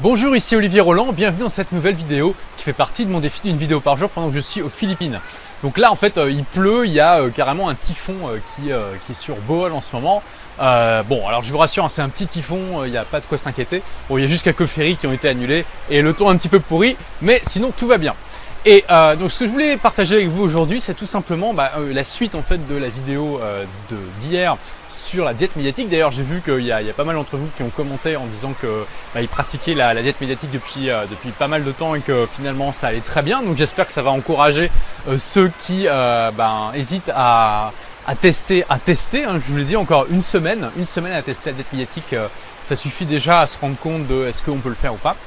Bonjour, ici Olivier Roland, bienvenue dans cette nouvelle vidéo qui fait partie de mon défi d'une vidéo par jour pendant que je suis aux Philippines. Donc là en fait il pleut, il y a carrément un typhon qui est sur Bohol en ce moment. Bon alors je vous rassure, hein, c'est un petit typhon, il n'y a pas de quoi s'inquiéter. Bon, il y a juste quelques ferries qui ont été annulés et le temps un petit peu pourri, mais sinon tout va bien. Et donc ce que je voulais partager avec vous aujourd'hui, c'est tout simplement la suite en fait de la vidéo d'hier sur la diète médiatique. D'ailleurs j'ai vu qu'il y a pas mal d'entre vous qui ont commenté en disant que ils pratiquaient la diète médiatique depuis pas mal de temps et que finalement ça allait très bien. Donc j'espère que ça va encourager ceux qui hésitent à tester. Hein. Je vous l'ai dit, encore une semaine à tester la diète médiatique, ça suffit déjà à se rendre compte de est-ce qu'on peut le faire ou pas.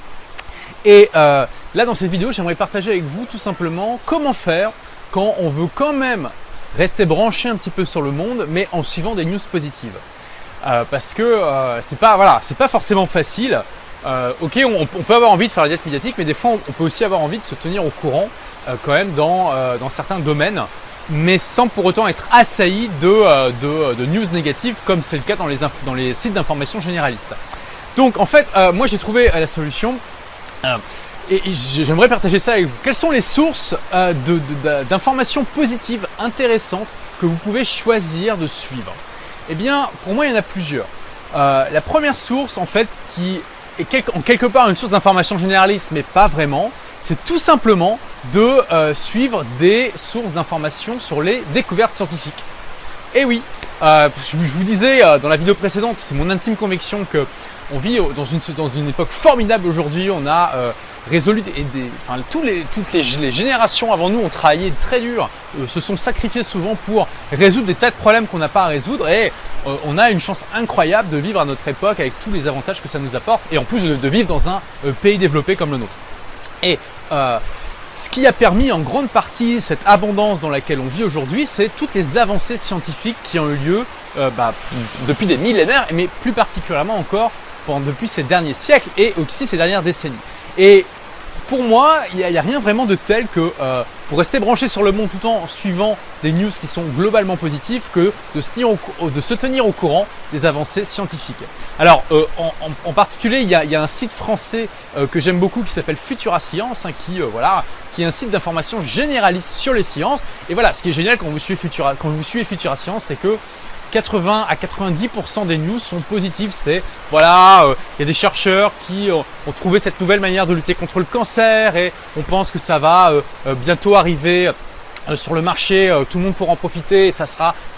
Et là dans cette vidéo, j'aimerais partager avec vous tout simplement comment faire quand on veut quand même rester branché un petit peu sur le monde, mais en suivant des news positives. Parce que c'est pas forcément facile. Ok, on peut avoir envie de faire la diète médiatique, mais des fois on peut aussi avoir envie de se tenir au courant quand même dans certains domaines, mais sans pour autant être assailli de news négatives, comme c'est le cas dans les sites d'information généralistes. Donc en fait, moi j'ai trouvé la solution. Et j'aimerais partager ça avec vous. Quelles sont les sources d'informations positives intéressantes que vous pouvez choisir de suivre? Eh bien, pour moi, il y en a plusieurs. La première source, en fait, qui est en quelque part une source d'information généraliste, mais pas vraiment, c'est tout simplement de suivre des sources d'informations sur les découvertes scientifiques. Et oui, je vous disais dans la vidéo précédente, c'est mon intime conviction que on vit dans une époque formidable aujourd'hui. On a résolu toutes les générations avant nous ont travaillé très dur, se sont sacrifiés souvent pour résoudre des tas de problèmes qu'on n'a pas à résoudre, et on a une chance incroyable de vivre à notre époque avec tous les avantages que ça nous apporte, et en plus de vivre dans un pays développé comme le nôtre. Et ce qui a permis en grande partie cette abondance dans laquelle on vit aujourd'hui, c'est toutes les avancées scientifiques qui ont eu lieu depuis des millénaires, mais plus particulièrement encore depuis ces derniers siècles et aussi ces dernières décennies. Et pour moi, il n'y a rien vraiment de tel que pour rester branché sur le monde tout en suivant des news qui sont globalement positives, que de se tenir au courant des avancées scientifiques. Alors en particulier, il y a un site français que j'aime beaucoup qui s'appelle Futura Science, hein, qui est un site d'information généraliste sur les sciences. Et voilà, ce qui est génial quand vous suivez Futura Science, c'est que 80 à 90% des news sont positives. C'est il y a des chercheurs qui ont trouvé cette nouvelle manière de lutter contre le cancer et on pense que ça va bientôt arriver sur le marché, tout le monde pourra en profiter et ça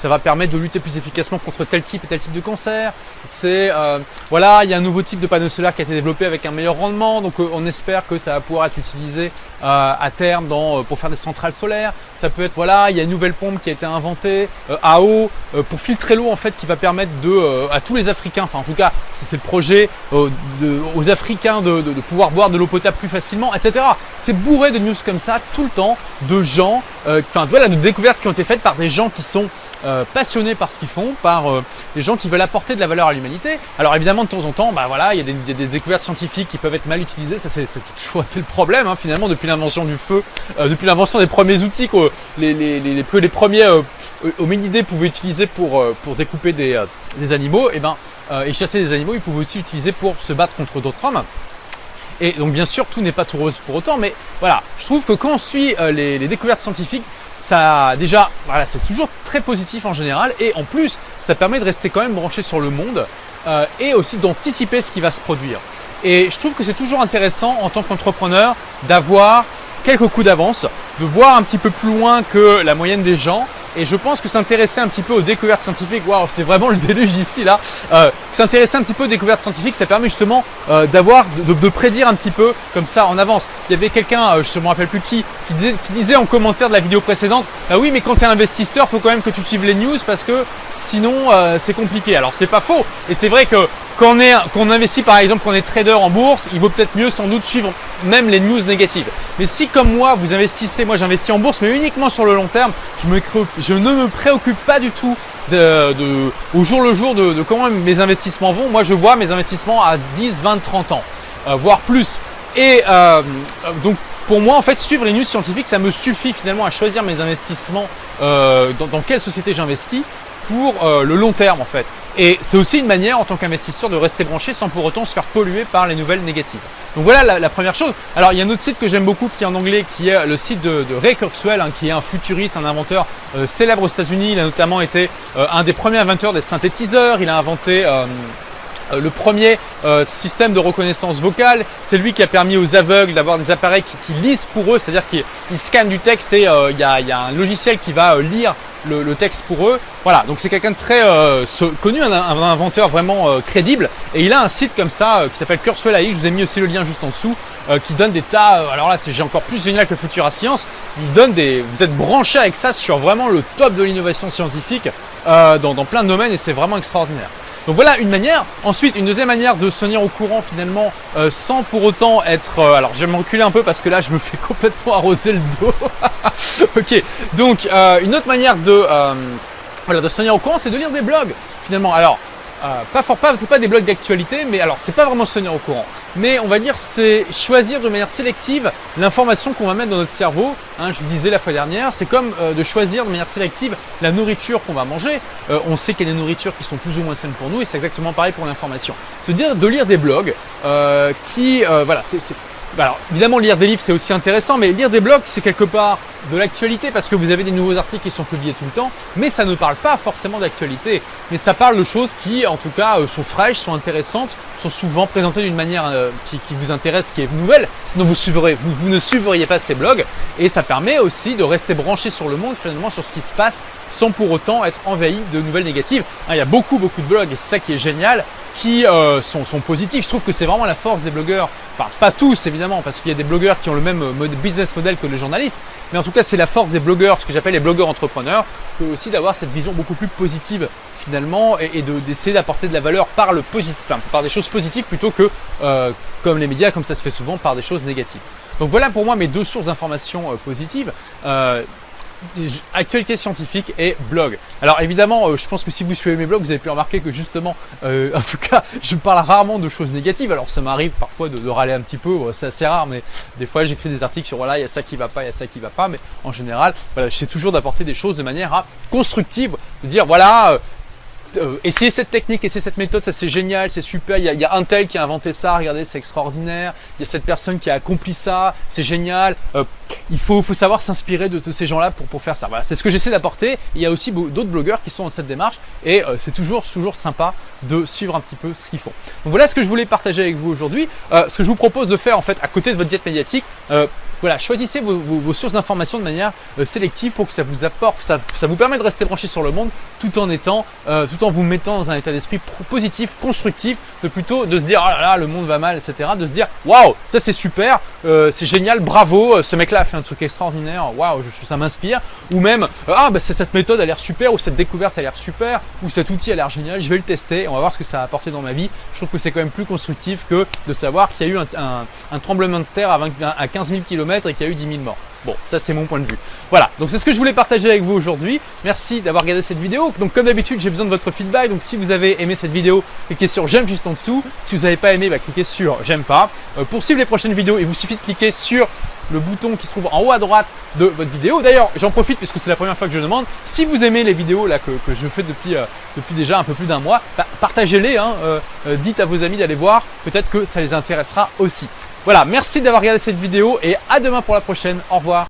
va permettre de lutter plus efficacement contre tel type et tel type de cancer. Il y a un nouveau type de panneau solaire qui a été développé avec un meilleur rendement, donc on espère que ça va pouvoir être utilisé à terme pour faire des centrales solaires. Ça peut être il y a une nouvelle pompe qui a été inventée à eau pour filtrer l'eau en fait, qui va permettre à tous les Africains, enfin en tout cas c'est le projet aux Africains de pouvoir boire de l'eau potable plus facilement, etc. C'est bourré de news comme ça tout le temps, de gens de découvertes qui ont été faites par des gens qui sont passionnés par ce qu'ils font, par des gens qui veulent apporter de la valeur à l'humanité. Alors évidemment de temps en temps, il y a des découvertes scientifiques qui peuvent être mal utilisées. Ça c'est toujours été le problème hein, finalement depuis l'invention du feu, depuis l'invention des premiers outils que les premiers hominidés pouvaient utiliser pour découper des animaux, et chasser des animaux. Ils pouvaient aussi l'utiliser pour se battre contre d'autres hommes. Et donc bien sûr tout n'est pas tout rose pour autant, mais voilà, je trouve que quand on suit les découvertes scientifiques, c'est toujours très positif en général, et en plus ça permet de rester quand même branché sur le monde et aussi d'anticiper ce qui va se produire. Et je trouve que c'est toujours intéressant en tant qu'entrepreneur d'avoir quelques coups d'avance, de voir un petit peu plus loin que la moyenne des gens. Et je pense que s'intéresser un petit peu aux découvertes scientifiques, c'est vraiment le déluge ici là. S'intéresser un petit peu aux découvertes scientifiques, ça permet justement de prédire un petit peu comme ça en avance. Il y avait quelqu'un, je ne me rappelle plus qui disait en commentaire de la vidéo précédente, oui mais quand tu es investisseur, il faut quand même que tu suives les news parce que sinon c'est compliqué. Alors c'est pas faux, et c'est vrai que quand on investit par exemple, quand on est trader en bourse, il vaut peut-être mieux sans doute suivre même les news négatives. Mais si comme moi vous investissez, moi j'investis en bourse mais uniquement sur le long terme, je ne me préoccupe pas du tout au jour le jour de comment mes investissements vont. Moi je vois mes investissements à 10, 20, 30 ans, voire plus. Et donc pour moi en fait suivre les news scientifiques, ça me suffit finalement à choisir mes investissements, dans quelle société j'investis pour le long terme en fait. Et c'est aussi une manière en tant qu'investisseur de rester branché sans pour autant se faire polluer par les nouvelles négatives. Donc voilà la première chose. Alors il y a un autre site que j'aime beaucoup qui est en anglais, qui est le site de Ray Kurzweil, hein, qui est un futuriste, un inventeur célèbre aux États-Unis. Il a notamment été un des premiers inventeurs des synthétiseurs. Il a inventé le premier système de reconnaissance vocale. C'est lui qui a permis aux aveugles d'avoir des appareils qui lisent pour eux, c'est-à-dire qu'ils scannent du texte et il y a un logiciel qui va lire le texte pour eux. Voilà, donc c'est quelqu'un de très connu, un inventeur vraiment crédible. Et il a un site comme ça qui s'appelle Kurzweil AI. Je vous ai mis aussi le lien juste en dessous, qui donne des tas. Alors là, c'est encore plus génial que Futura Science. Il donne vous êtes branché avec ça sur vraiment le top de l'innovation scientifique dans plein de domaines et c'est vraiment extraordinaire. Donc voilà une manière. Ensuite, une deuxième manière de se tenir au courant finalement sans pour autant être... alors je vais me reculer un peu parce que là je me fais complètement arroser le dos. Ok, donc une autre manière de se tenir au courant, c'est de lire des blogs finalement. Alors, pas des blogs d'actualité, mais alors c'est pas vraiment se tenir au courant. Mais on va dire c'est choisir de manière sélective l'information qu'on va mettre dans notre cerveau. Hein, je vous disais la fois dernière, c'est comme de choisir de manière sélective la nourriture qu'on va manger. On sait qu'il y a des nourritures qui sont plus ou moins saines pour nous et c'est exactement pareil pour l'information. C'est-à-dire de lire des blogs voilà, alors évidemment lire des livres c'est aussi intéressant, mais lire des blogs c'est quelque part de l'actualité parce que vous avez des nouveaux articles qui sont publiés tout le temps, mais ça ne parle pas forcément d'actualité, mais ça parle de choses qui en tout cas sont fraîches, sont intéressantes, sont souvent présentées d'une manière qui vous intéresse, qui est nouvelle, sinon vous ne suivriez pas ces blogs, et ça permet aussi de rester branché sur le monde, finalement sur ce qui se passe, sans pour autant être envahi de nouvelles négatives. Hein, il y a beaucoup de blogs et c'est ça qui est génial, qui sont positifs. Je trouve que c'est vraiment la force des blogueurs, enfin pas tous évidemment, parce qu'il y a des blogueurs qui ont le même business model que les journalistes, mais en tout cas c'est la force des blogueurs, ce que j'appelle les blogueurs entrepreneurs, que aussi d'avoir cette vision beaucoup plus positive finalement et d'essayer d'apporter de la valeur par des choses positives plutôt que comme les médias, comme ça se fait souvent, par des choses négatives. Donc voilà pour moi mes deux sources d'informations positives. Actualité scientifique et blog. Alors évidemment, je pense que si vous suivez mes blogs, vous avez pu remarquer que justement, en tout cas, je parle rarement de choses négatives. Alors ça m'arrive parfois de râler un petit peu, c'est assez rare, mais des fois j'écris des articles sur voilà, il y a ça qui va pas, il y a ça qui va pas, mais en général, voilà, j'essaie toujours d'apporter des choses de manière constructive, de dire voilà. Essayez cette technique, essayez cette méthode, ça c'est génial, c'est super, il y a un tel qui a inventé ça, regardez c'est extraordinaire, il y a cette personne qui a accompli ça, c'est génial, il faut savoir s'inspirer de ces gens-là pour faire ça. Voilà, c'est ce que j'essaie d'apporter. Il y a aussi d'autres blogueurs qui sont dans cette démarche et c'est toujours sympa de suivre un petit peu ce qu'ils font. Donc voilà ce que je voulais partager avec vous aujourd'hui. Ce que je vous propose de faire en fait à côté de votre diète médiatique, voilà, choisissez vos sources d'informations de manière sélective pour que ça vous apporte, ça vous permet de rester branché sur le monde tout en vous mettant dans un état d'esprit positif, constructif, plutôt de se dire oh là là le monde va mal, etc. De se dire waouh, ça c'est super, c'est génial, bravo, ce mec-là a fait un truc extraordinaire, waouh, ça m'inspire. Ou même cette méthode a l'air super, ou cette découverte a l'air super, ou cet outil a l'air génial, je vais le tester, on va voir ce que ça a apporté dans ma vie. Je trouve que c'est quand même plus constructif que de savoir qu'il y a eu un tremblement de terre à 15 000 km et qu'il y a eu 10 000 morts. Bon, ça c'est mon point de vue. Voilà, donc c'est ce que je voulais partager avec vous aujourd'hui. Merci d'avoir regardé cette vidéo. Donc comme d'habitude, j'ai besoin de votre feedback. Donc si vous avez aimé cette vidéo, cliquez sur j'aime juste en dessous. Si vous n'avez pas aimé, cliquez sur j'aime pas. Pour suivre les prochaines vidéos, il vous suffit de cliquer sur le bouton qui se trouve en haut à droite de votre vidéo. D'ailleurs, j'en profite puisque c'est la première fois que je demande. Si vous aimez les vidéos là que je fais depuis déjà un peu plus d'un mois, partagez-les. Dites à vos amis d'aller voir. Peut-être que ça les intéressera aussi. Voilà, merci d'avoir regardé cette vidéo et à demain pour la prochaine. Au revoir.